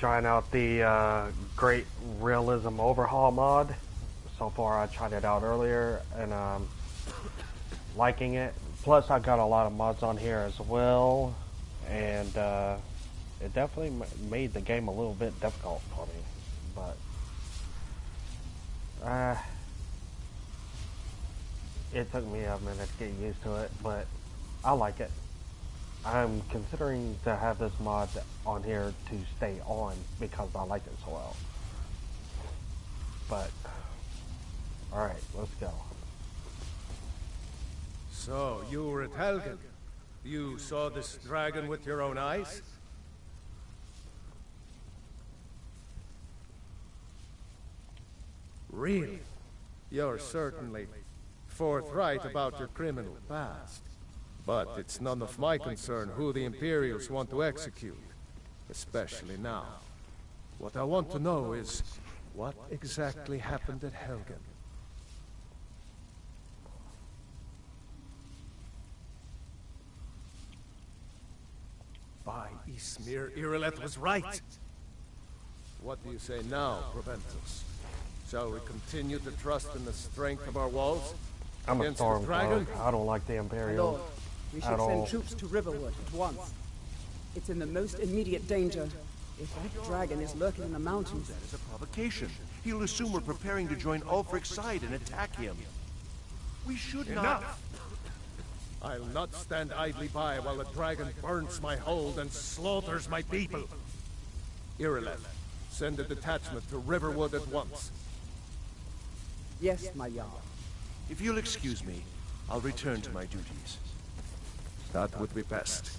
trying out the Great Realism Overhaul mod. So far, I tried it out earlier and liking it. Plus, I got a lot of mods on here as well, and it definitely made the game a little bit difficult for me. But it took me a minute to get used to it, but I like it. I'm considering to have this mod on here to stay on because I like it so well. But, alright, let's go. So, you were at Helgen. You saw this dragon with your own eyes? Really? You're certainly forthright about your criminal past. But it's none of my concern who the Imperials want to execute, especially now. What I want to know is, what exactly happened at Helgen? By Ismir, Irileth was right! What do you say now, Proventus? Shall we continue to trust in the strength of our walls? I'm a Stormcloak. I don't like the Imperials. Lord, we should send troops to Riverwood at once. It's in the most immediate danger. If that dragon is lurking in the mountains... That is a provocation. He'll assume we're preparing to join Ulfric's side and attack him. We should not... I'll not stand idly by while the dragon burns my hold and slaughters my people. Irileth, send a detachment to Riverwood at once. Yes, my Jarl. If you'll excuse me, I'll return to my duties. That would be best.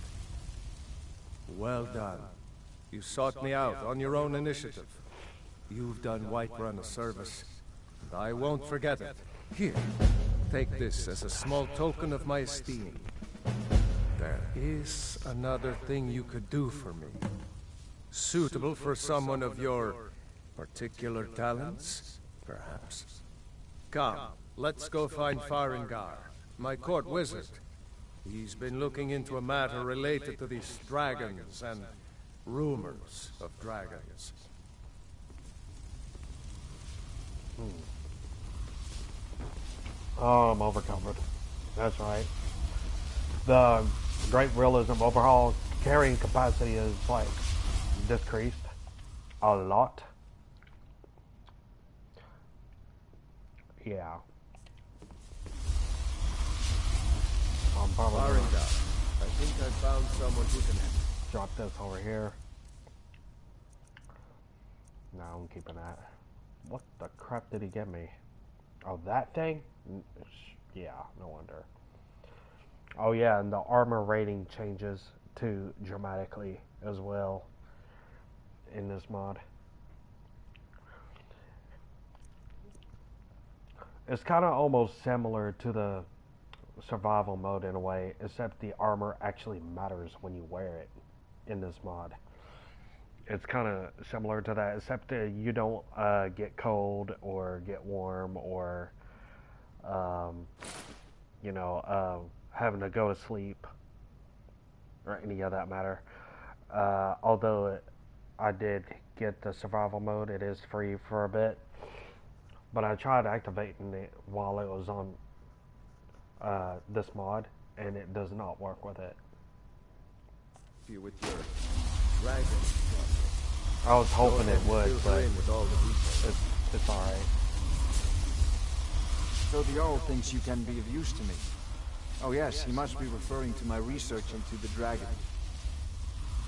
Well done. You sought me out on your own initiative. You've done Whiterun a service, and I won't forget it. Here, take this as a small token of my esteem. There is another thing you could do for me. Suitable for someone of your particular talents, perhaps. Come, let's go find Farengar, my court wizard. He's been looking into a matter related to these dragons and rumors of dragons. Oh, I'm overcovered. That's right. The Great Realism Overhaul carrying capacity is like decreased a lot. Yeah. I'm probably gonna I think I found someone who can help. drop this over here. No, I'm keeping that. What the crap did he give me? Oh, that thing? Yeah, no wonder. Oh yeah, and the armor rating changes too dramatically as well in this mod. It's kind of almost similar to the survival mode in a way, except the armor actually matters when you wear it in this mod. It's kind of similar to that, except that you don't get cold or get warm or having to go to sleep or any of that matter. Although I did get the survival mode, it is free for a bit, but I tried activating it while it was on this mod, and it does not work with it. You with your dragon. I was hoping it would, but it's alright. So the Jarl thinks you can be of use to me. Oh yes, he must be referring to my research into the dragon.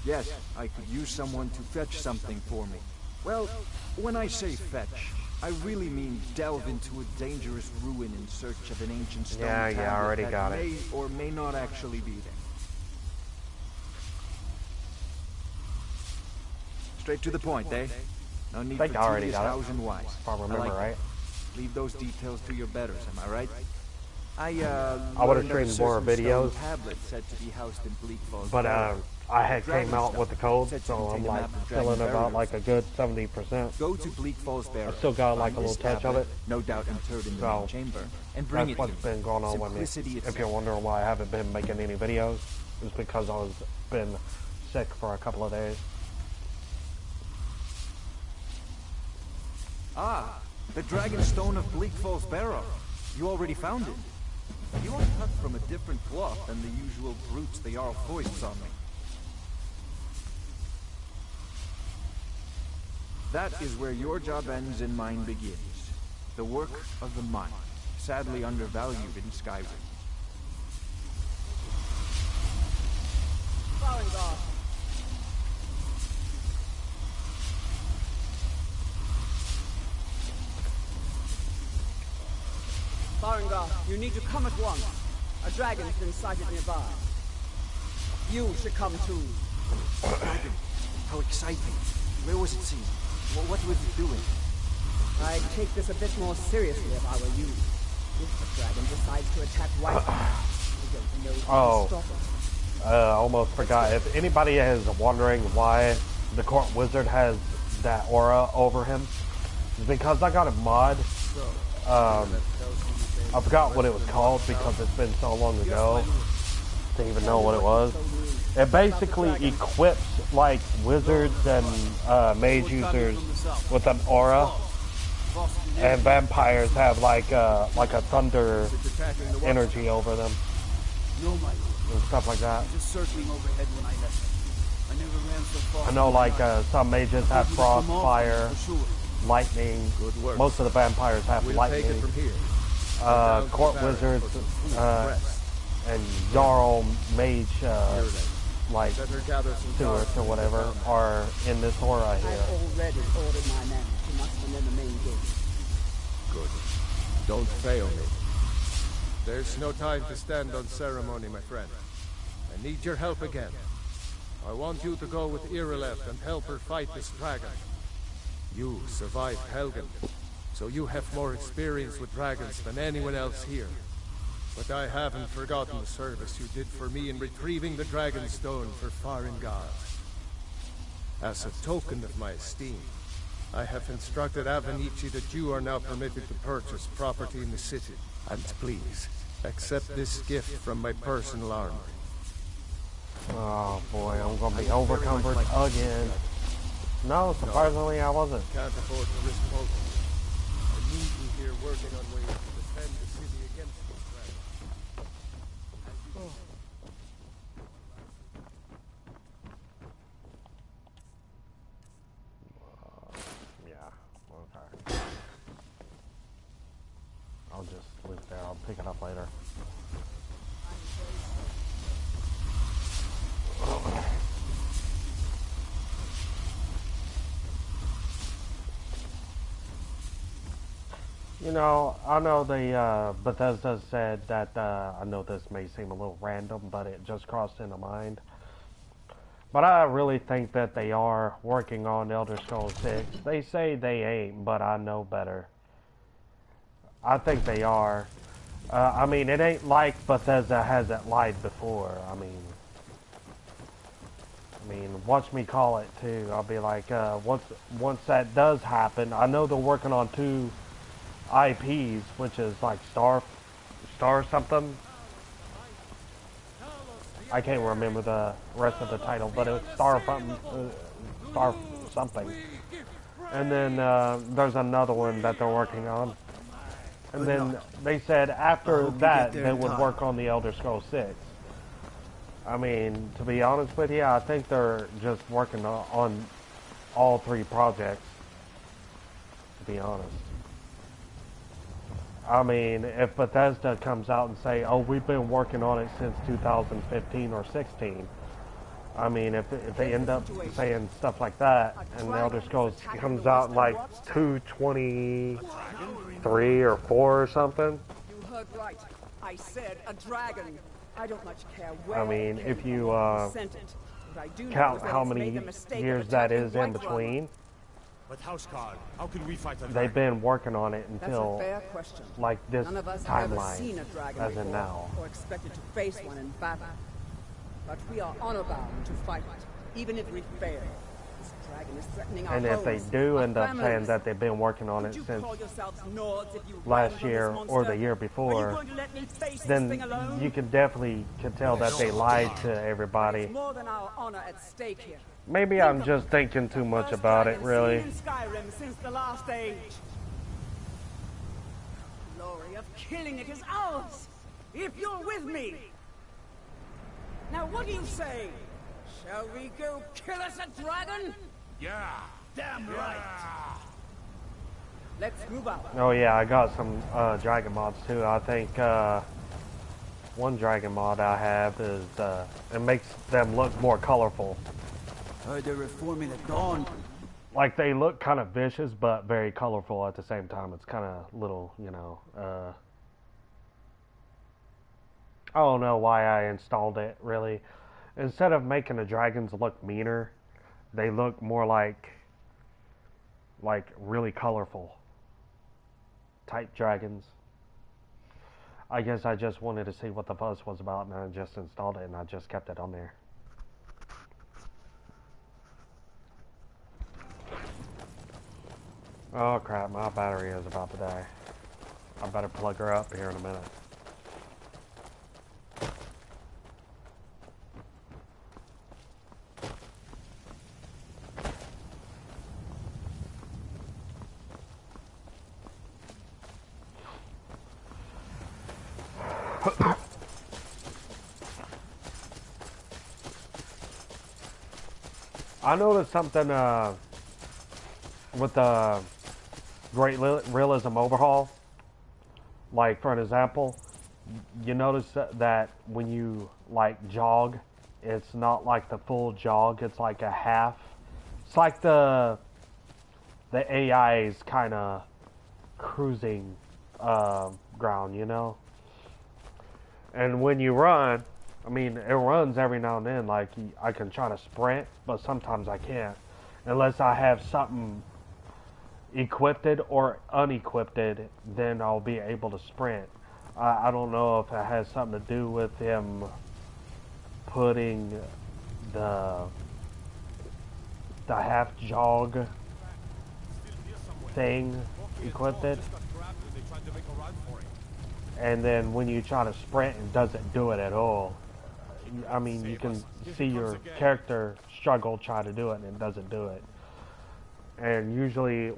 Yes, I could use someone to fetch something for me. Well, when I say fetch, I really mean delve into a dangerous ruin in search of an ancient stone tablet I already that got may it. or may not actually be there. Straight to the point, eh? No need for tedious hows and whys. If I remember right. Leave those details to your betters, am I right? I would have streamed more videos, tablet said to be housed in Bleak Falls, but I had came out with the code, so I'm like feeling about like a good 70%. Go to Bleak Falls Barrow. I still got like a little touch of it. No doubt interred in the main chamber, and bring That's it what's been going on with me. If you're wondering why I haven't been making any videos, it's because I was been sick for a couple of days. Straight to the point, eh? No need for tedious hows and whys. So that's what's been going on with me. If you're wondering why I haven't been making any videos, it's because I was been sick for a couple of days. It's because I was been sick for a couple of days. Ah, the Dragon Stone of Bleak Falls Barrow. You already found it. You are cut from a different cloth than the usual brutes the Jarl foists on me. That is where your job ends and mine begins. The work of the mind, sadly undervalued in Skyrim. Farengar. Farengar, you need to come at once. A dragon's been sighted nearby. You should come too. Dragon, how exciting. Where was it seen? What was it doing? I'd take this a bit more seriously if I were you. If the dragon decides to attack White, I don't know how to stop it. I almost forgot. If anybody is wondering why the court wizard has that aura over him, it's because I got a mod. I forgot what it was called because it's been so long ago. Didn't even know what it was. It basically equips like wizards and mage users with an aura, and vampires have like a thunder energy over them and stuff like that. I know like some mages have frost, fire, lightning. Most of the vampires have lightning. Court wizards and Jarl mage like stewards or whatever are in this aura here. I've already ordered my men to muster in the main gate. Good. Don't fail me. There's no time to stand on ceremony, my friend. I need your help again. I want you to go with Irileth and help her fight this dragon. You survived Helgen, so you have more experience with dragons than anyone else here. But I haven't forgotten the service you did for me in retrieving the Dragon Stone for Farengar. As a token of my esteem, I have instructed Avenici that you are now permitted to purchase property in the city. And please, accept this gift from my personal armory. Oh boy, I'm gonna be overcumbered again. No, surprisingly I wasn't. Can't afford to risk both. I need you here working on ways to defend the city against this dragon. Yeah, okay. I'll just leave it there. I'll pick it up later. You know, I know the Bethesda said that, I know this may seem a little random, but it just crossed into mind. But I really think that they are working on Elder Scrolls 6. They say they ain't, but I know better. I think they are. I mean, it ain't like Bethesda hasn't lied before. I mean, watch me call it too. I'll be like, once that does happen, I know they're working on 2 IPs, which is like Star something. I can't remember the rest of the title, but it was Star something. And then there's another one that they're working on. And then they said after that they would work on the Elder Scrolls 6. I mean, to be honest with you, I think they're just working on all 3 projects, to be honest. I mean, if Bethesda comes out and say, oh, we've been working on it since 2015 or 16, I mean, if they end up saying stuff like that, and the Elder Scrolls comes out like 223 or 4 or something. You heard right. I said a dragon. I don't much care where. I mean, if you count how many years that is in between, but Houseguard, how can we fight a dragon? they've been working on it That's a until fair question. like this None of us have ever timeline, seen a dragon as in before, now. or expected to face one in battle. But we are honor-bound to fight it, even if we fail. This dragon is threatening our And if they homes, do our end up saying families. that they've been working on Could it you since call yourselves Nords if you last ran from year this or the monster? year Are you before, going to let me face this then thing alone? you can definitely tell that they lied to everybody. It's more than our honor at stake here. Maybe I'm just thinking too much about it, really. In Skyrim since the last age. of killing it is ours, if you're with me. Now what do you say? Shall we go kill us a dragon? Yeah. Damn right. Let's move out. Oh yeah, I got some dragon mods too. I think one dragon mod I have is it makes them look more colorful. Heard they're reforming at dawn. Like they look kind of vicious, but very colorful at the same time. It's kind of little, you know. I don't know why I installed it really. Instead of making the dragons look meaner, they look more like really colorful type dragons. I guess I just wanted to see what the buzz was about, and I just installed it, and I just kept it on there. Oh crap, my battery is about to die. I better plug her up here in a minute. I noticed something with the Great Realism overhaul. Like for an example, you notice that when you like jog, it's not like the full jog. It's like a half. It's like the AI is kind of cruising ground, you know. And when you run, I mean, it runs every now and then. Like I can try to sprint, but sometimes I can't, unless I have something equipped or unequipped. Then I'll be able to sprint. I don't know if it has something to do with him putting the half jog thing equipped. And then when you try to sprint, it doesn't do it at all. I mean, you can see your character struggle try to do it, and it doesn't do it. And usually,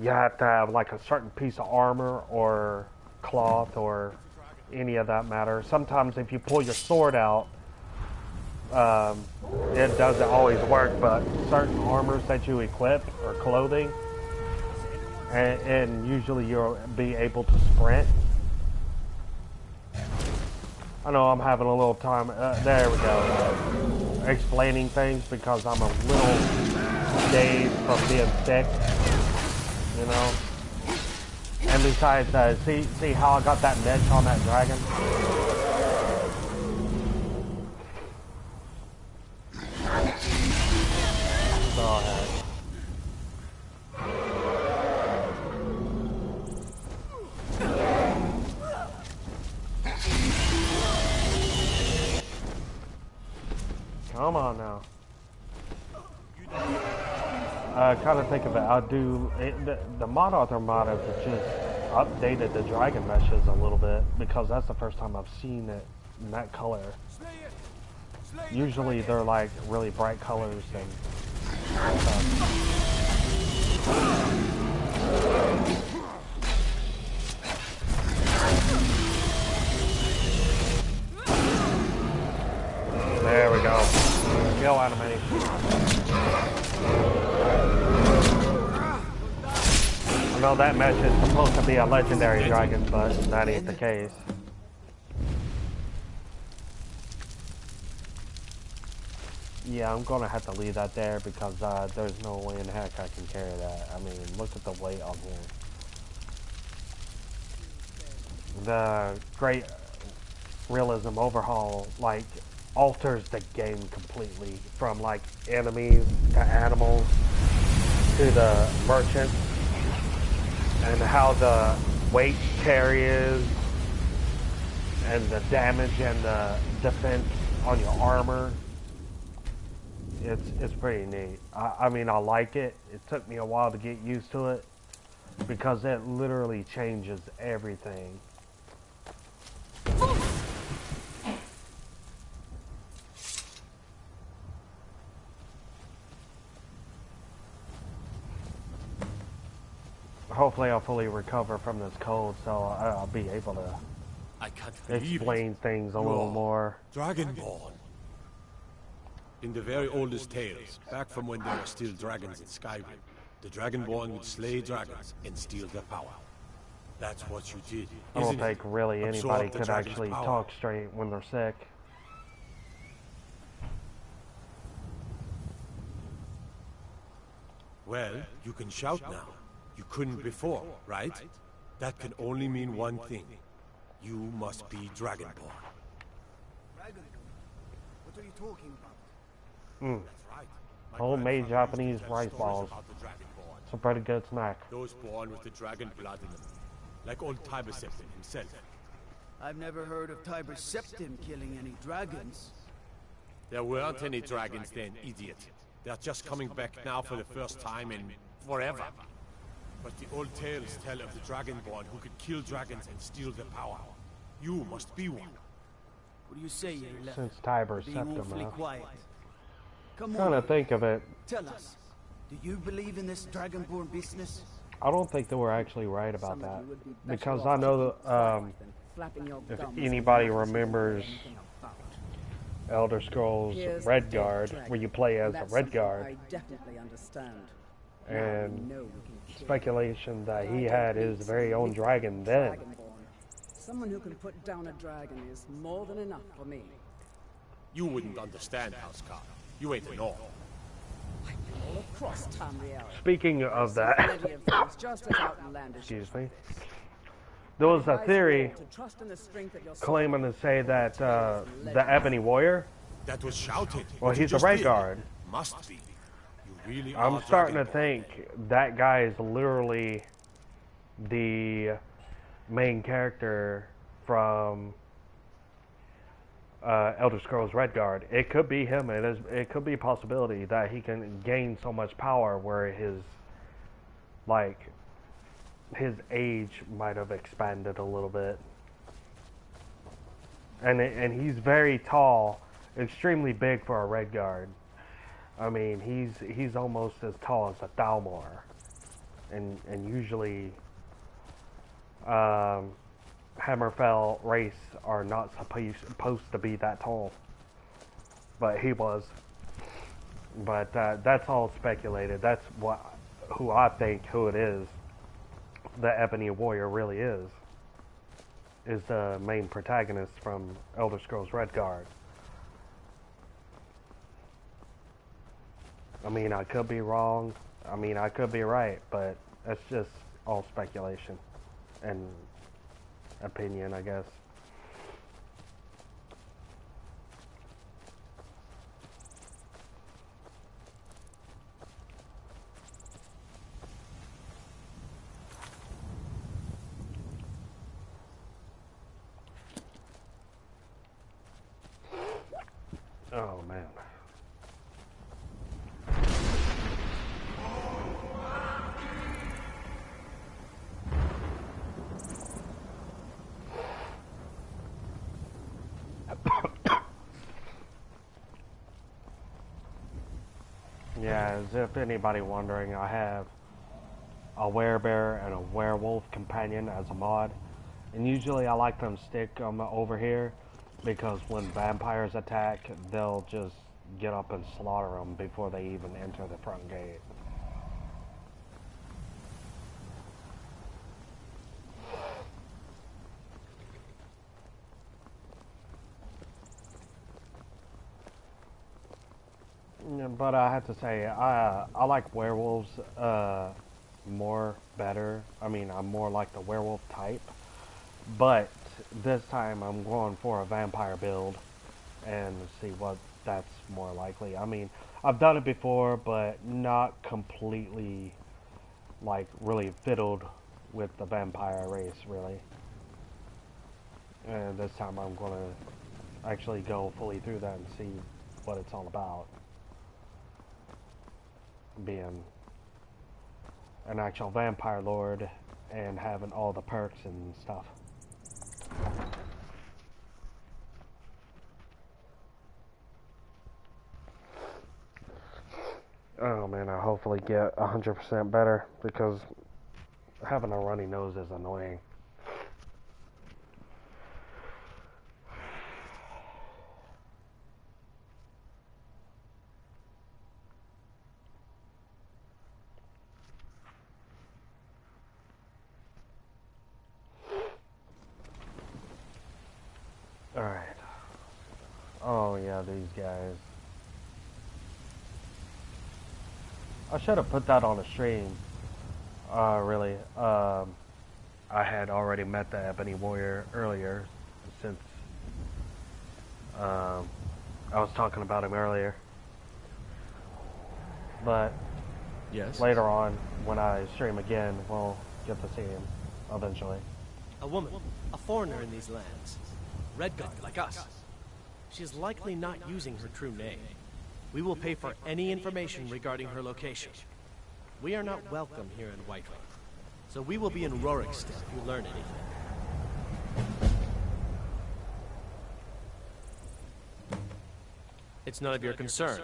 you have to have like a certain piece of armor or cloth or any of that matter. Sometimes if you pull your sword out, it doesn't always work, but certain armors that you equip or clothing, and usually you'll be able to sprint. I know I'm having a little time, there we go, explaining things because I'm a little dazed from being sick, you know. And besides, see how I got that niche on that dragon? Go ahead. Come on now. Kind of think of it. The mod author mod has just updated the dragon meshes a little bit because that's the first time I've seen it in that color. Usually they're like really bright colors and stuff. There we go. Kill animation. I know that mesh is supposed to be a legendary dragon, but that ain't the case. Yeah, I'm gonna have to leave that there because there's no way in heck I can carry that. I mean, look at the weight on here. The Great Realism overhaul, like, alters the game completely, from like enemies to animals to the merchants, and how the weight carry is, and the damage and the defense on your armor. It's pretty neat. I mean, I like it. It took me a while to get used to it because it literally changes everything. hopefully I'll fully recover from this cold, so I'll be able to I can't believe explain it. things a You little are more. Dragonborn. In the very oldest tales, back from when there were still dragons in Skyrim, the Dragonborn would slay dragons and steal their power. That's what you did, I don't isn't it? think really Absorb anybody the could dragon's actually power. talk straight when they're sick. Well, you can shout now. You couldn't before, right? That can only mean one thing. You must be Dragonborn. What are you talking about? That's right. My Homemade grandfather used Japanese to tell rice stories balls. about the Dragonborn. It's a pretty good snack. Those born with the dragon blood in them. Like old Tiber Septim himself. I've never heard of Tiber Septim killing any dragons. There weren't any dragons then, idiot. They're just coming back now for the first time in forever. But the old tales tell of the Dragonborn who could kill dragons and steal their power. You must be one. What do you say, here, left? Since Tiber Being Septim, awfully huh? quiet. Come Kind on, of think of it. tell us. Do you believe in this Dragonborn business? I don't think they were actually right about Some of that, you would be better because off I know keeping that quiet than flapping your if gums anybody and not remembers anything about. Elder Scrolls Here's Redguard, the dead where you play as a dragon. That's something Redguard, I definitely understand. Now and we know we can kill. speculation that I he don't had need his some very own big dragon then. dragonborn. Someone who can put down a dragon is more than enough for me. You wouldn't understand, Housecarl. You ain't an orc. All across Tamriel. Speaking of that, Plenty of things just as outlandish. excuse me, there was a Advise you theory all to trust in the strength of your claiming to say that the Ebony Warrior, That was shouted. well, What you he's a just did. Redguard. Must be. You really I'm are starting to Dragonborn. think that guy is literally the main character from Elder Scrolls Redguard. It could be him. It could be a possibility that he can gain so much power where his age might have expanded a little bit. And he's very tall, extremely big for a Redguard. I mean, he's almost as tall as a Thalmor, and usually Hammerfell race are not supposed to be that tall, but he was. But that's all speculated. That's who I think who it is. The Ebony Warrior really is the main protagonist from Elder Scrolls Redguard. I mean, I could be wrong. I mean, I could be right, but that's just all speculation and opinion, I guess. Oh, man. Yeah, as if anybody wondering, I have a werebear and a werewolf companion as a mod. And usually I like them stick over here because when vampires attack, they'll just get up and slaughter them before they even enter the front gate. Yeah, but I have to say, I like werewolves better. I mean, I'm more like the werewolf type. But this time I'm going for a vampire build and see what that's more likely. I mean, I've done it before, but not completely, like, really fiddled with the vampire race, really. And this time I'm going to actually go fully through that and see what it's all about. Being an actual vampire lord and having all the perks and stuff. Oh man, I hopefully get 100% better because Having a runny nose is annoying. Alright. Oh yeah, these guys. I should have put that on a stream. Really. I had already met the Ebony Warrior earlier, since I was talking about him earlier. But Yes? later on, when I stream again, we'll get to see him eventually. A woman, a foreigner in these lands. Redguard, like us. She is likely not using her true name. We will pay for any information regarding her location. We are not welcome here in Whiterun, so we will be in Rorikstead if you learn anything. It's none of your concern.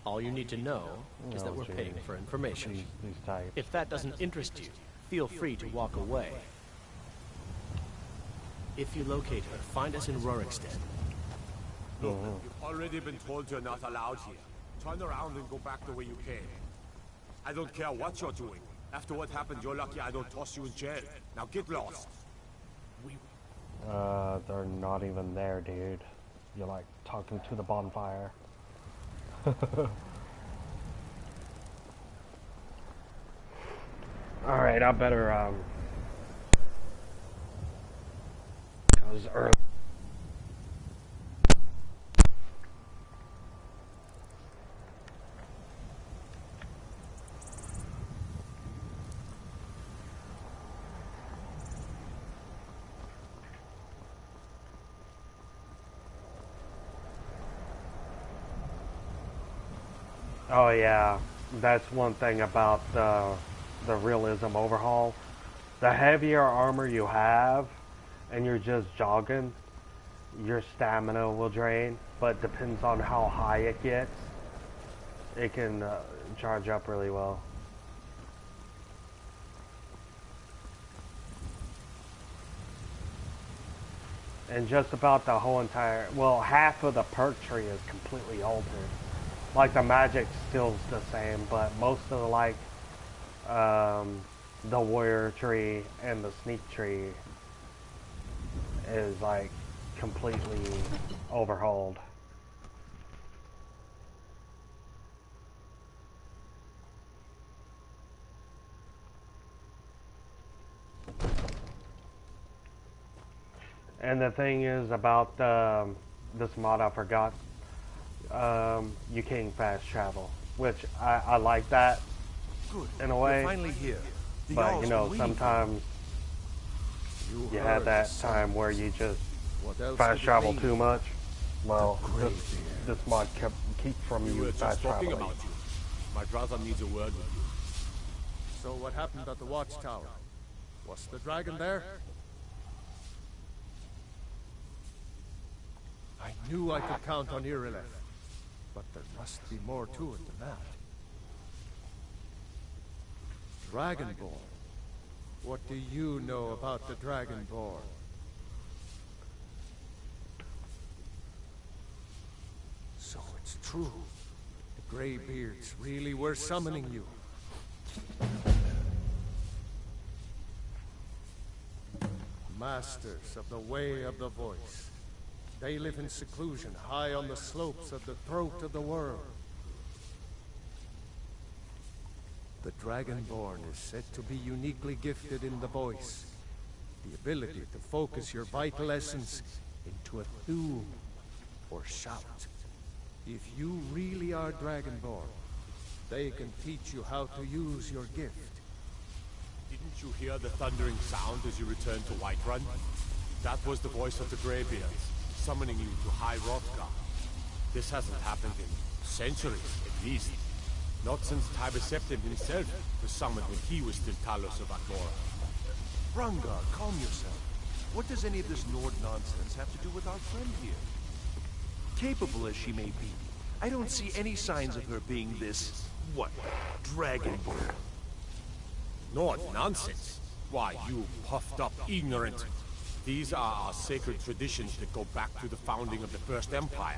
All you need to know is that we're paying for information. These types. If that doesn't interest you, feel free to walk away. If you locate her, find us in Rorikstead. Look, you've already been told you're not allowed here. Turn around and go back the way you came. I don't care what you're doing. After what happened, you're lucky I don't toss you in jail. Now get lost. They're not even there, dude. You're like talking to the bonfire. Alright, I better, cause early. Oh yeah, that's one thing about the realism overhaul. The heavier armor you have, and you're just jogging, your stamina will drain. But depends on how high it gets. It can charge up really well. And just about the whole entire, well, half of the perk tree is completely altered. Like the magic still's the same, but most of the like the warrior tree and the sneak tree is like completely overhauled. And the thing is about this mod, I forgot. You can fast travel, which I like that. Good. In a way. You're finally here. The But Jarl's you know, been waiting for sometimes you have that time where you just fast travel too much. Well, this mod keeps from We were you just fast talking traveling. about you. My brother needs a word with you. So what happened at the watchtower? Was the dragon there? I knew I could count on Irileth, but there must be more to it than that. Dragonborn. What do you know about the Dragonborn? So it's true. The Greybeards really were summoning you. Masters of the Way of the Voice. They live in seclusion, high on the slopes of the throat of the world. The Dragonborn is said to be uniquely gifted in the voice. The ability to focus your vital essence into a thum or shout. If you really are Dragonborn, they can teach you how to use your gift. Didn't you hear the thundering sound as you returned to Whiterun? That was the voice of the Greybeards, summoning you to High Hrothgar. This hasn't happened in centuries, at least. Not since Tiber Septim himself was summoned when he was still Talos of Agora. Rungar, calm yourself. What does any of this Nord nonsense have to do with our friend here? Capable as she may be, I don't see any signs of her being this, what, Dragonborn. Nord nonsense. Why, you puffed up ignorant. These are our sacred traditions that go back to the founding of the First Empire.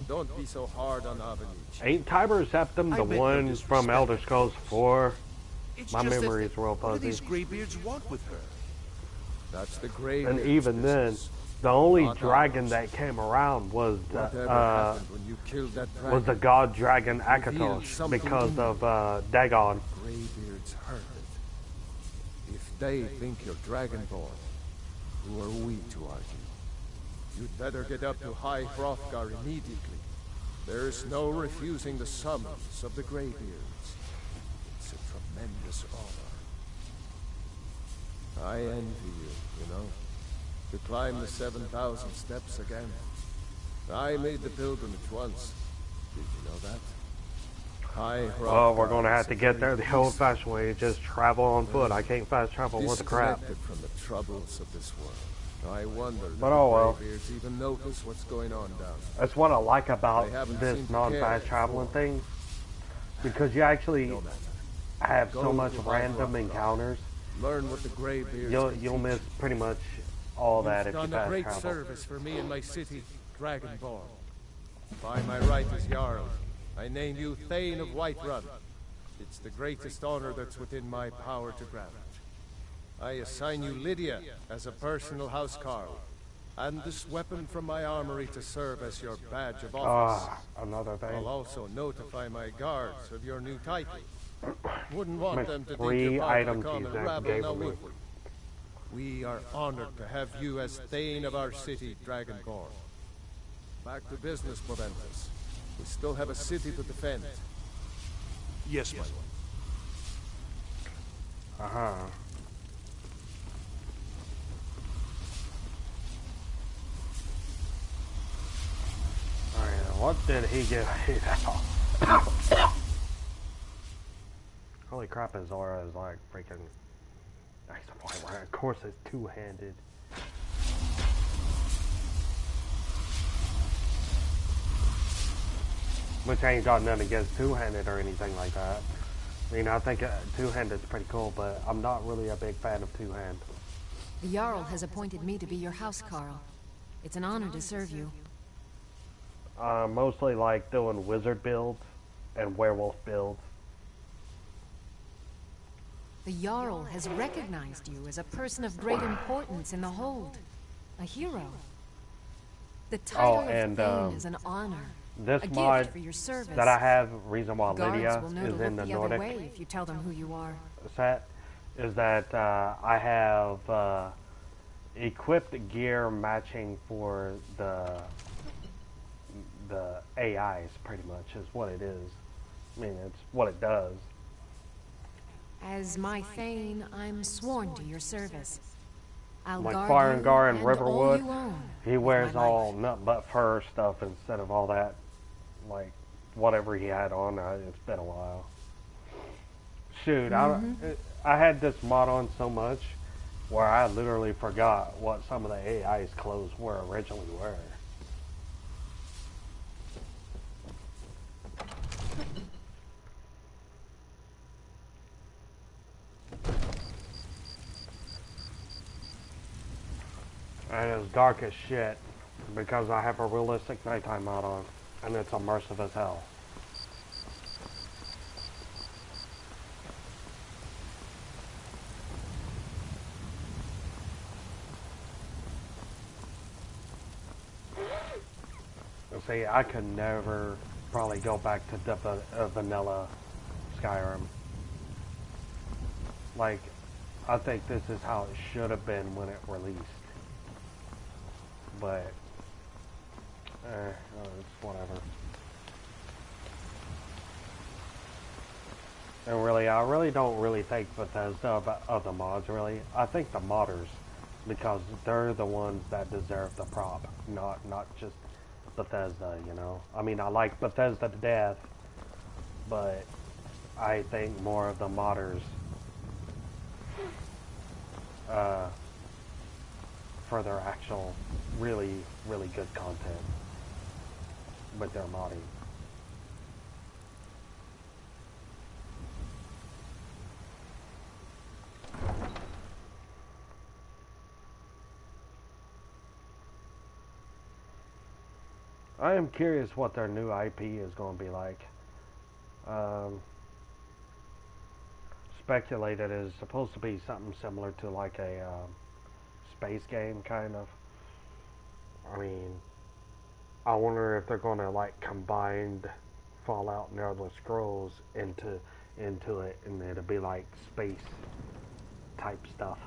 Don't be so hard on Avenich. Ain't Tiber Septim the I meant no one from disrespect, Elder of Scrolls course. 4? It's My just that- memory is real What do fuzzy. these Greybeards want with her? That's the grave. And even then, the only Not dragon ours. that came around was Whatever the, happened when you killed that dragon? was the god dragon Revealed Akatos something because in you. of Dagon. Greybeards heard it. If they think you're Dragonborn, who are we to argue? You'd better get up to High Hrothgar immediately. There's no refusing the summons of the Greybeards. It's a tremendous honor. I envy you know? To climb the 7,000 steps again. I made the pilgrimage once. Did you know that? High Hrothgar. Oh, we're gonna have is to a get there very the old-fashioned way. Just travel on foot. I can't fast travel worth a crap. disconnected from the troubles of this world. I wonder if But oh well. the Greybeards even notice what's going on down there. That's what I like about They haven't this seemed to non-fast care traveling before. thing, because you actually No matter. have Go so much to High random Hrothgar. encounters. Learn what the Greybeards You'll can you'll teach miss you. pretty much all that if you Done a fast great travel. service for me and my city, Dragonborn. By my right as Jarl, I name you Thane of Whiterun. It's the greatest honor that's within my power to grant. I assign you Lydia as a personal housecarl, and this weapon from my armory to serve as your badge of office. Another thing. I'll also notify my guards of your new title. Wouldn't want My them to think 3 you're part of items the common he's rabble, gave now me. would we? We are honored to have you as Thane of our city, Dragonborn. Back to business, Proventus. We still have a city to defend. Yes, my lord. Uh-huh. Alright, what did he get hit out? Holy crap, his aura is like freaking... Of course it's two-handed. Which I ain't got nothing against two-handed or anything like that. I mean, I think two-handed is pretty cool, but I'm not really a big fan of two-hand. The Jarl has appointed me to be your housecarl. It's an honor to serve you. Mostly like doing wizard builds and werewolf builds. The Jarl has recognized you as a person of great importance in the Hold. A hero. The title and, of Thane is an honor. This A mod gift for your service. that I have, reason why Guards Lydia will know is to in look the the other Nordic way if you tell them who you are. set, is that I have equipped gear matching for the AIs, pretty much, is what it is. I mean, it's what it does. As my Thane, I'm sworn to your service. I'll Like guard you Farengar and all Riverwood, you own he with wears my all life. nut but fur stuff instead of all that, like, whatever he had on. It's been a while. Shoot, I had this mod on so much where I literally forgot what some of the AI's clothes were originally were. And it's dark as shit because I have a realistic nighttime mod on, and it's immersive as hell. See, I could never probably go back to the vanilla Skyrim. Like, I think this is how it should have been when it released. But, it's whatever. And really, I really don't really think Bethesda of the mods, really. I think the modders, because they're the ones that deserve the prop, not just Bethesda, you know. I mean, I like Bethesda to death, but I think more of the modders for their actual really good content with their modding. I am curious what their new IP is going to be like. Um, Speculated is supposed to be something similar to like a space game, kind of. I mean, I wonder if they're going to like combine Fallout and Elder Scrolls into it, and it'll be like space type stuff.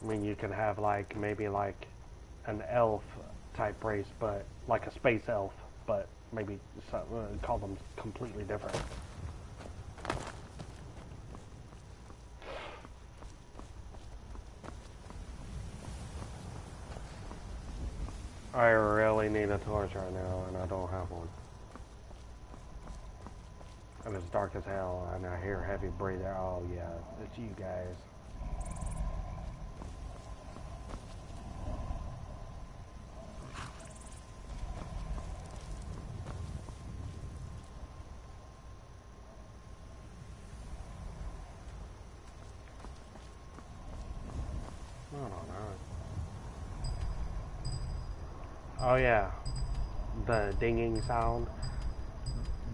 I mean, you can have like maybe like an elf type race, but like a space elf, but maybe call them completely different. I really need a torch right now, and I don't have one. And it's dark as hell, and I hear heavy breathing. Oh yeah, it's you guys. I don't know. Oh yeah, the dinging sound.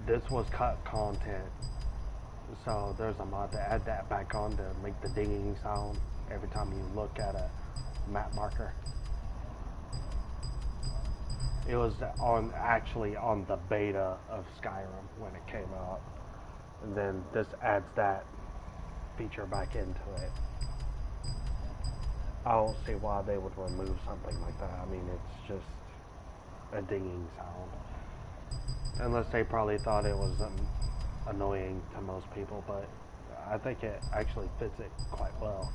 This was cut content, so there's a mod to add that back on to make the dinging sound every time you look at a map marker. It was actually on the beta of Skyrim when it came out, and then this adds that feature back into it. I don't see why they would remove something like that. I mean, it's just a dinging sound. Unless they probably thought it was annoying to most people, but I think it actually fits it quite well.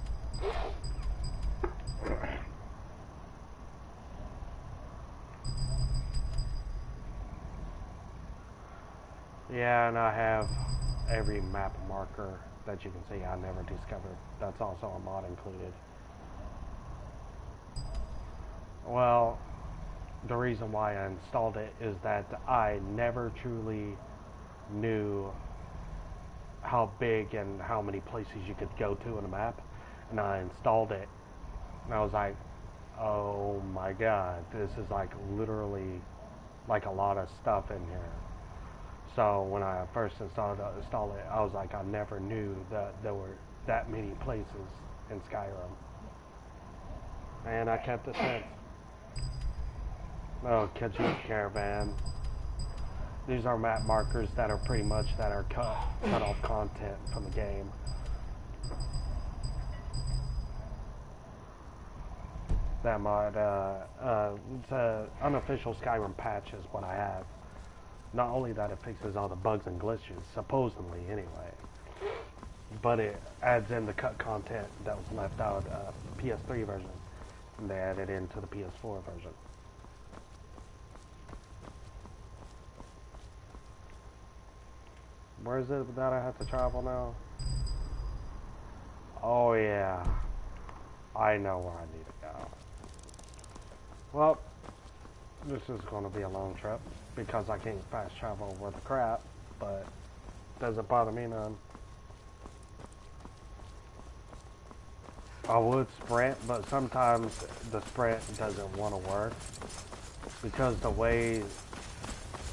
Yeah, and I have every map marker that you can see I never discovered. That's also a mod included. Well, the reason why I installed it is that I never truly knew how big and how many places you could go to in a map, and I installed it, and I was like, oh my god, this is like literally like a lot of stuff in here. So when I first installed it, I was like, I never knew that there were that many places in Skyrim, and I kept it since. Oh, Khajiit Caravan. These are map markers that are pretty much cut off content from the game. That mod, it's an unofficial Skyrim patch is what I have. Not only that, it fixes all the bugs and glitches, supposedly anyway, but it adds in the cut content that was left out of the PS3 version, and they added into the PS4 version. Where is it that I have to travel now? Oh yeah, I know where I need to go. Well, this is going to be a long trip because I can't fast travel over the crap, but doesn't bother me none. I would sprint, but sometimes the sprint doesn't want to work because the way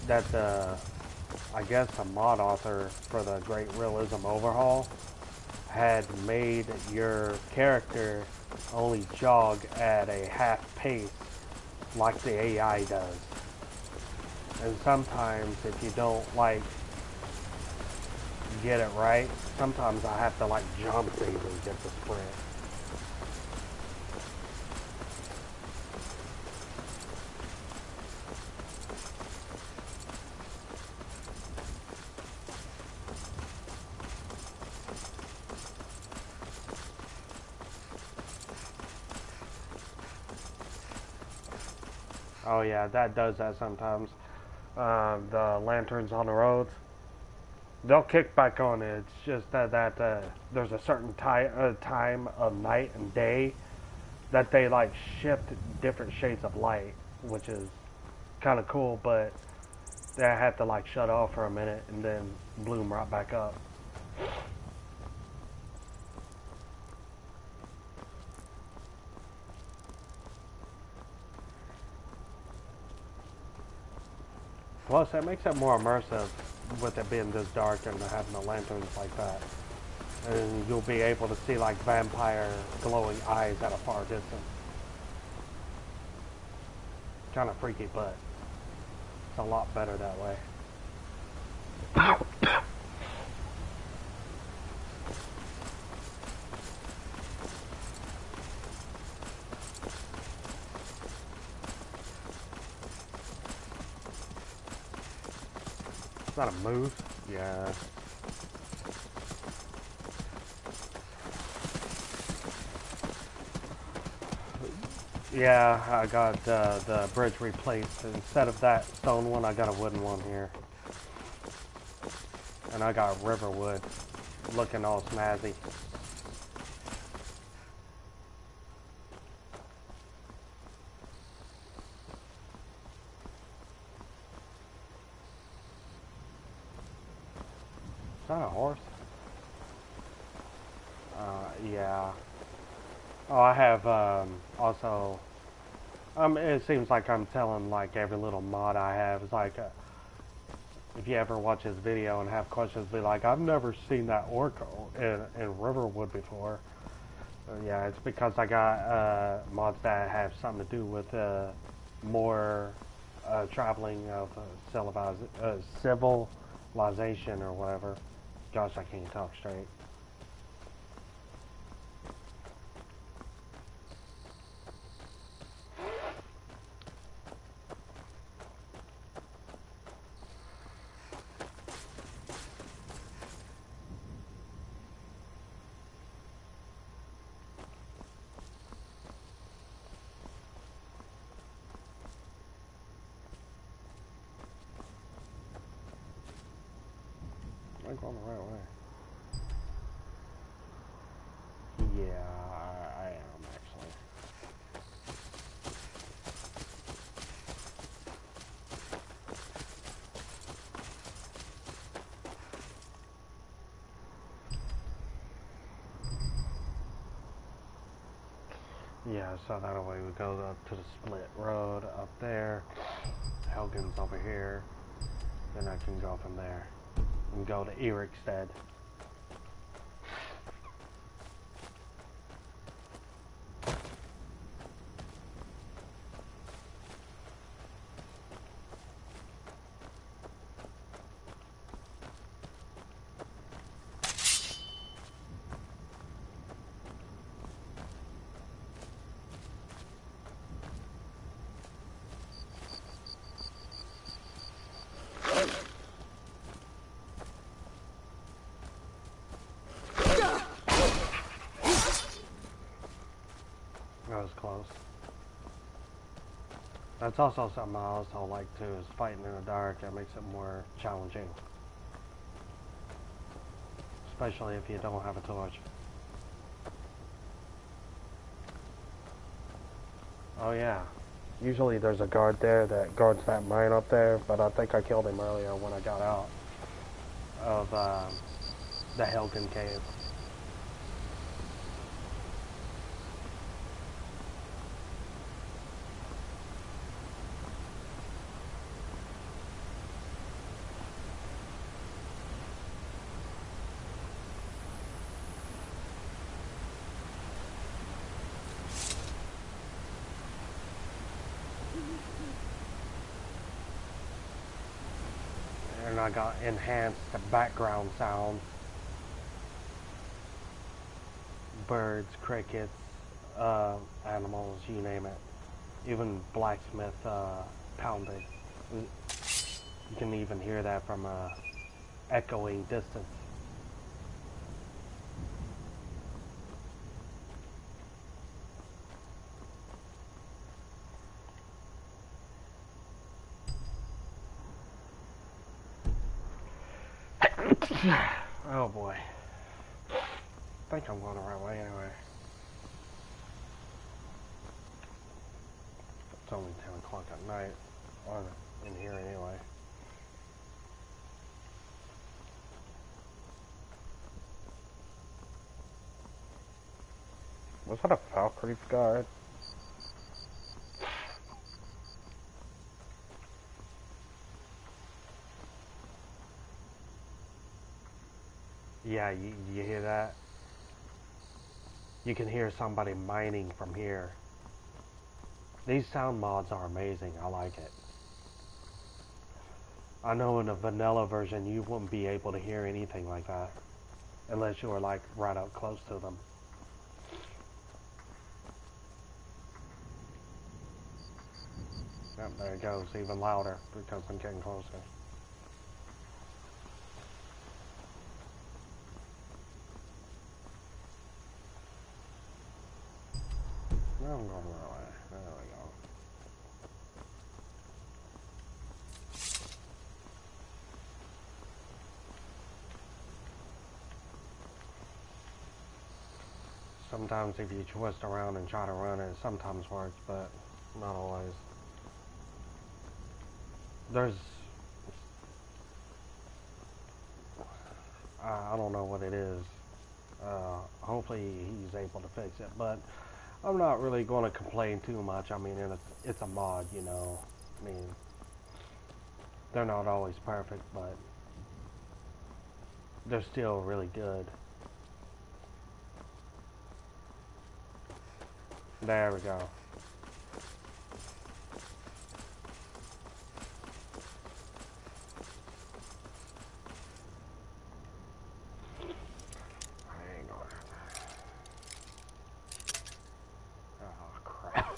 that I guess the mod author for the Great Realism Overhaul had made your character only jog at a half pace like the AI does. And sometimes if you don't like get it right, sometimes I have to like jump to even get the sprint. Oh yeah, that does that sometimes. The lanterns on the roads, they'll kick back on. It's just that there's a certain time of night and day that they like shift different shades of light, which is kind of cool. But they have to like shut off for a minute and then bloom right back up. Plus, it makes it more immersive with it being this dark and having the lanterns like that. And you'll be able to see like vampire glowing eyes at a far distance. Kind of freaky, but it's a lot better that way. Is that a moose? Yeah. Yeah, I got the bridge replaced. Instead of that stone one, I got a wooden one here. And I got riverwood looking all snazzy. Is that a horse? Yeah. Oh, I have also. It seems like I'm telling like every little mod I have. It's like, if you ever watch this video and have questions, be like, I've never seen that orc in Riverwood before. Yeah, it's because I got mods that have something to do with more traveling of civilization or whatever. Gosh, I can't talk straight. Am I going the right way? Yeah, I am actually. Yeah, so that way we go up to the split road up there. Helgen's over here. Then I can go from there and go to Erikstead. That was close. That's also something I also like too, is fighting in the dark. It makes it more challenging. Especially if you don't have a torch. Oh yeah. Usually there's a guard there that guards that mine up there, but I think I killed him earlier when I got out of the Helgen cave. And I got enhanced background sound. Birds, crickets, animals, you name it. Even blacksmith pounding. You can even hear that from a echoing distance. Oh boy. I think I'm going the right way anyway. It's only 10 o'clock at night, or in here anyway. Was that a Valkyrie's guard? Yeah, you hear that? You can hear somebody mining from here. These sound mods are amazing. I like it. I know in a vanilla version you wouldn't be able to hear anything like that unless you were like right up close to them. Yep, there it goes, even louder because I'm getting closer. Now I'm going the right way. There we go. Sometimes if you twist around and try to run it, sometimes works, but not always. There's... I don't know what it is. Hopefully he's able to fix it, but I'm not really going to complain too much. I mean, it's a mod, you know. I mean, they're not always perfect, but they're still really good. There we go. Hang on. Oh, crap.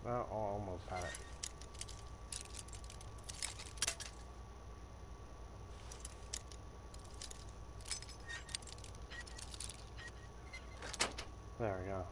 Well, I almost had it. There we go.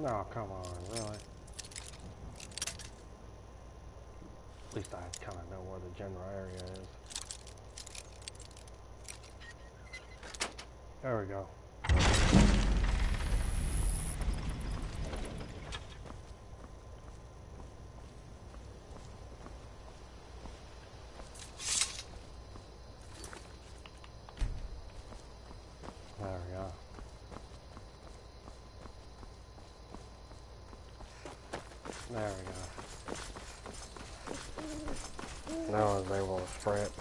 No, come on, really? At least I kind of know where the general area is. There we go. There we go. There we go. Now I was able to sprint.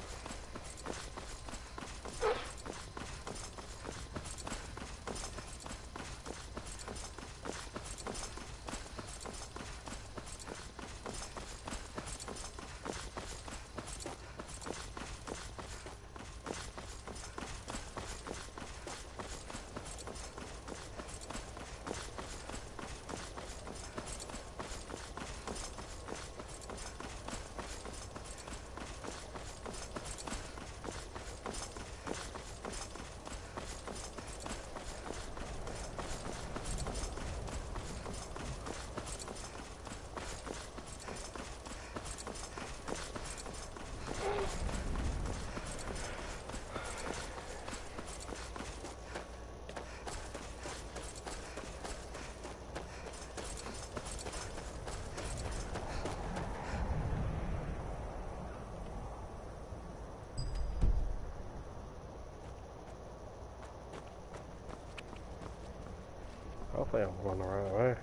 Hopefully I'm going the right way.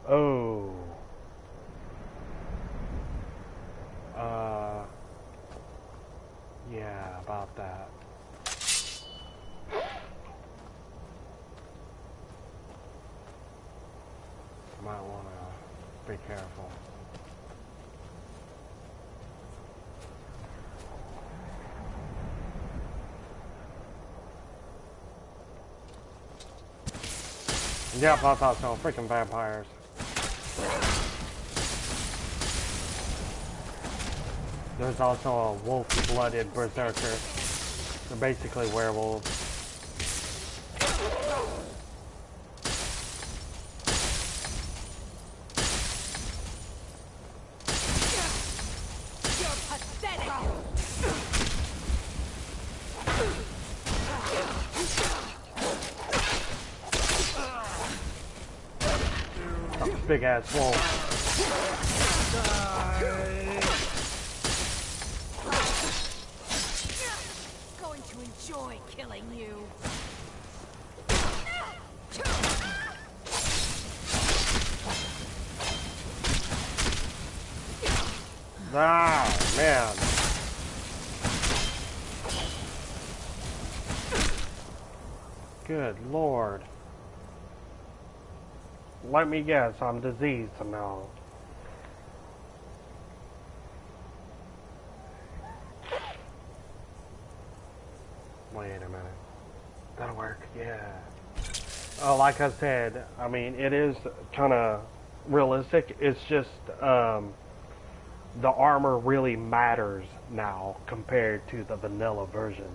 Oh. Yeah, about that. Might want to be careful. Yep, I thought so. Freaking vampires. There's also a wolf-blooded berserker. They're basically werewolves. big ass wolf. Going to enjoy killing you. Ah, man. Good Lord. Let me guess, I'm diseased now. Wait a minute. That'll work, yeah. Like I said, I mean, it is kind of realistic. It's just, the armor really matters now compared to the vanilla version.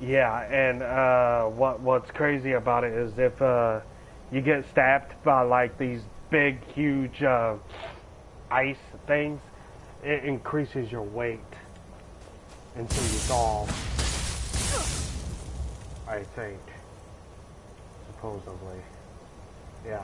Yeah, and what's crazy about it is if you get stabbed by like these big, huge ice things, it increases your weight until you fall. I think, supposedly, yeah.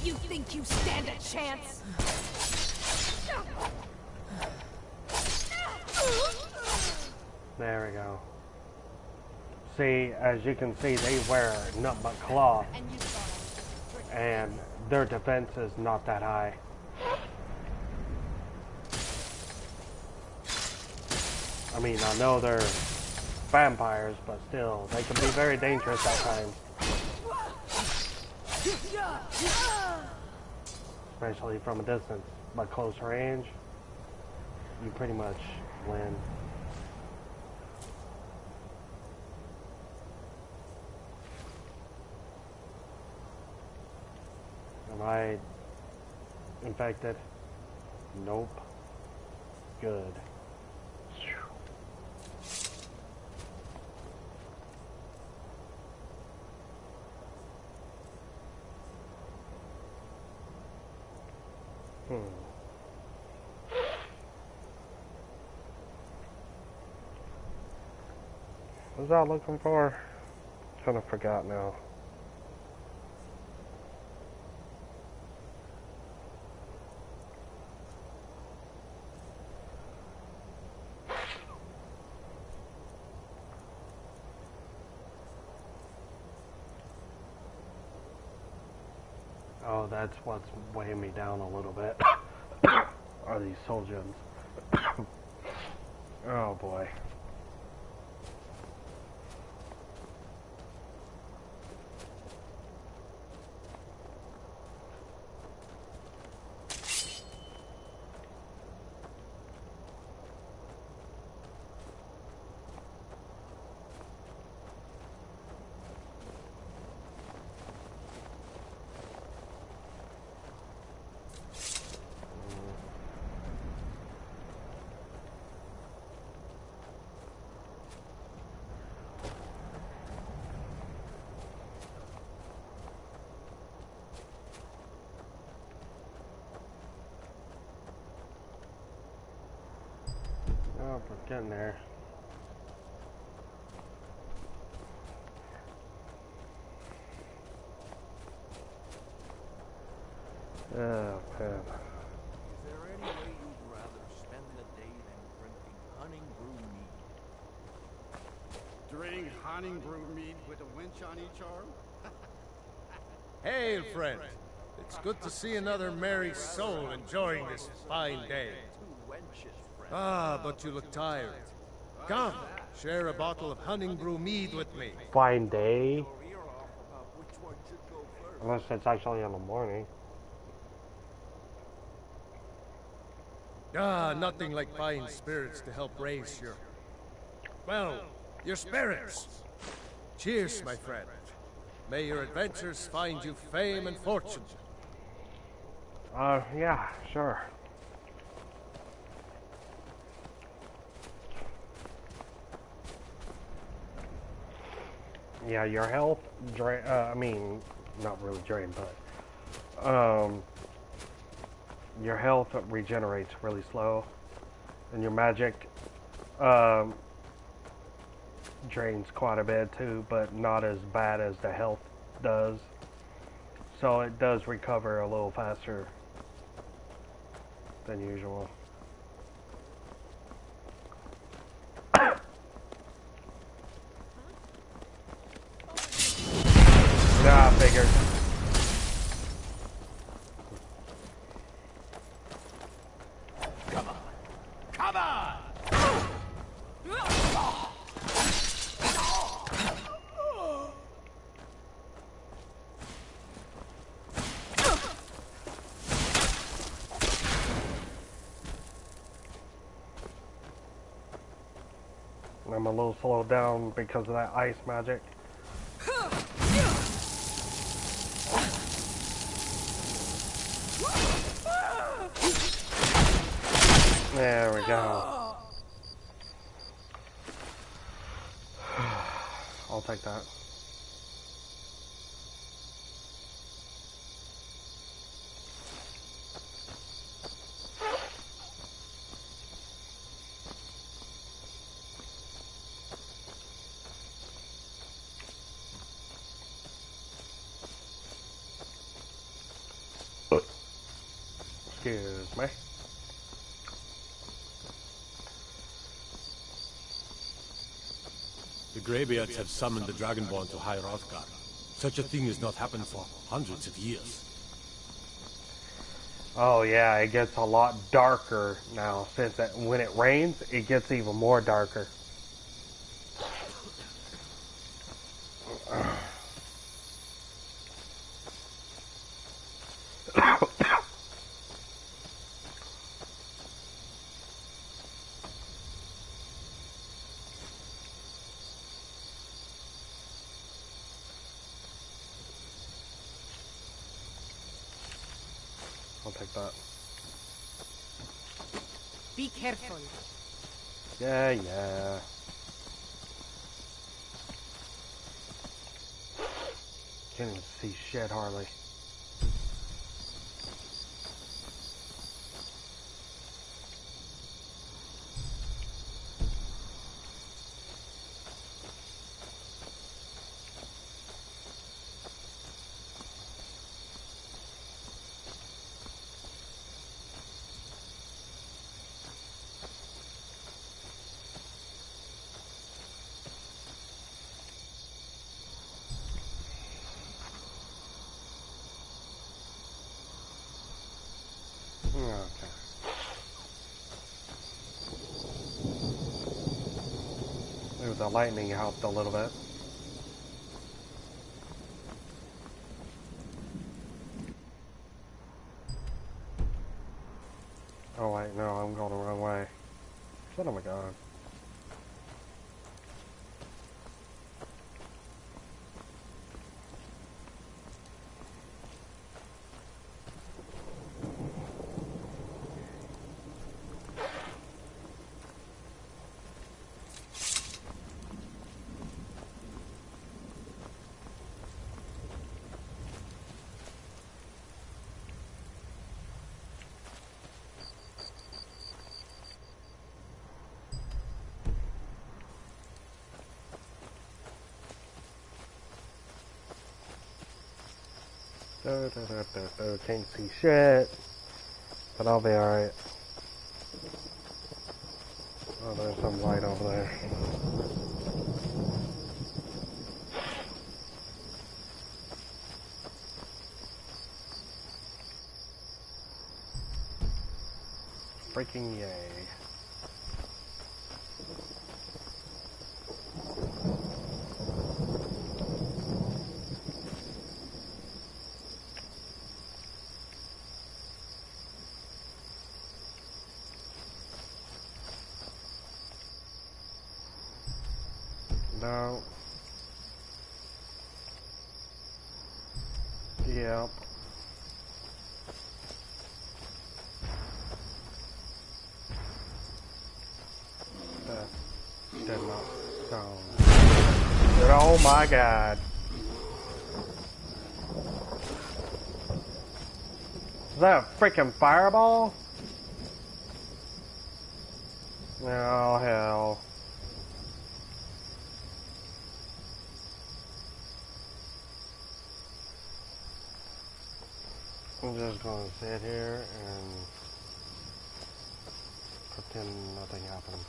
You think you stand a chance? There we go. See, as you can see, they wear nothing but cloth, and their defense is not that high. I mean, I know they're vampires, but still, they can be very dangerous at times. Especially from a distance, but close range, you pretty much win. Am I infected? Nope. Good. What was I looking for? Kind of forgot now. Oh, that's what's weighing me down a little bit. Are these soul gems? Oh boy. Oh, we're getting there. Oh, man. Is there any way you'd rather spend the day than drinking honey brew mead? Drink honey brew mead with a winch on each arm? Hail, friend. It's good to see another merry soul enjoying this fine day. Ah, but you look tired. Come, share a bottle of honey brew mead with me. Fine day. Unless it's actually in the morning. Ah, nothing like fine spirits to help raise your... well, your spirits. Cheers, my friend. May your adventures find you fame and fortune. Yeah, sure. Yeah, your health drain. I mean, not really drain, but your health regenerates really slow, and your magic drains quite a bit too, but not as bad as the health does. So it does recover a little faster than usual. Nah, I figured. Come on! I'm a little slowed down because of that ice magic. There we go. I'll take that. Excuse me. The Greybeards have summoned the Dragonborn to High Hrothgar. Such a thing has not happened for hundreds of years. Oh yeah, it gets a lot darker now since when it rains, it gets even more darker. I'll take that. Be careful. Yeah, yeah. Can't even see shit hardly. Okay. Maybe the lightning helped a little bit. Oh wait, no, I'm going the wrong way. Son of a gun. Can't see shit, but I'll be alright. Oh, there's some light over there. Freaking yay. No. Yep. That did not sound. Oh my god. Is that a freaking fireball? Oh hell. I'm just gonna sit here and pretend nothing happened.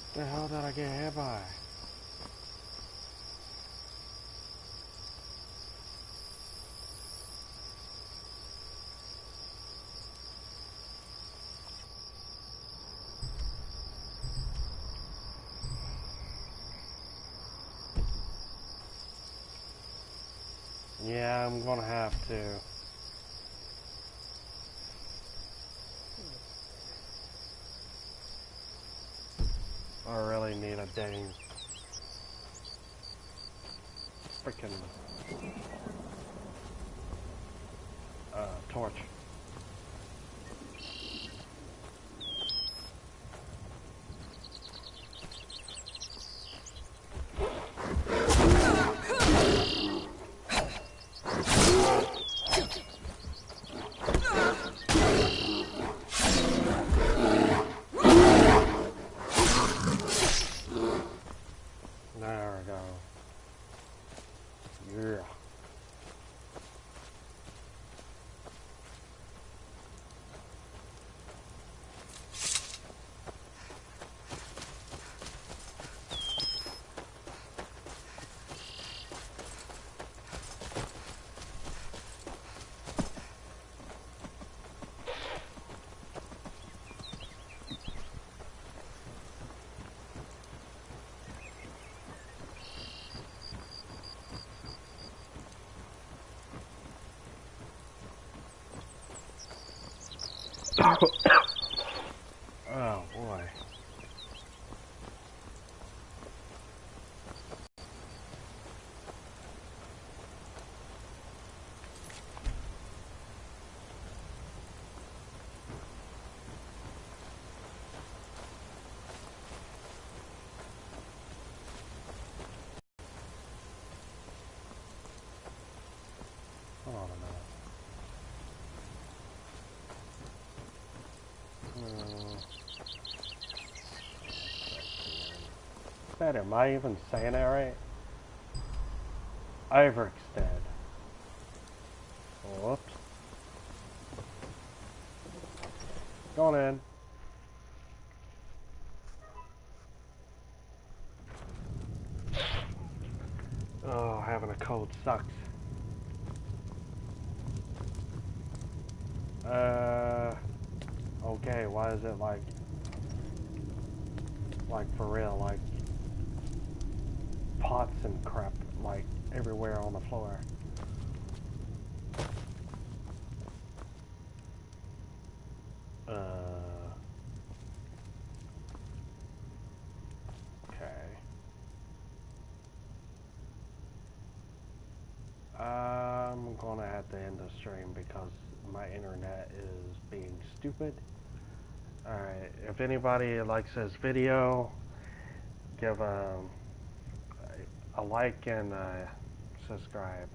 What the hell did I get hit by? Yeah, I'm gonna have to. I really need a dang freaking torch. There we go. Yeah. Oh boy. Hold on a minute. Am I even saying that right? Overextend. Whoops. Going in. Oh, having a cold sucks. Okay, why is it like for real, like pots and crap, like everywhere on the floor? Okay. I'm gonna have to end the stream because my internet is being stupid. Alright, if anybody likes this video, give a like and subscribe.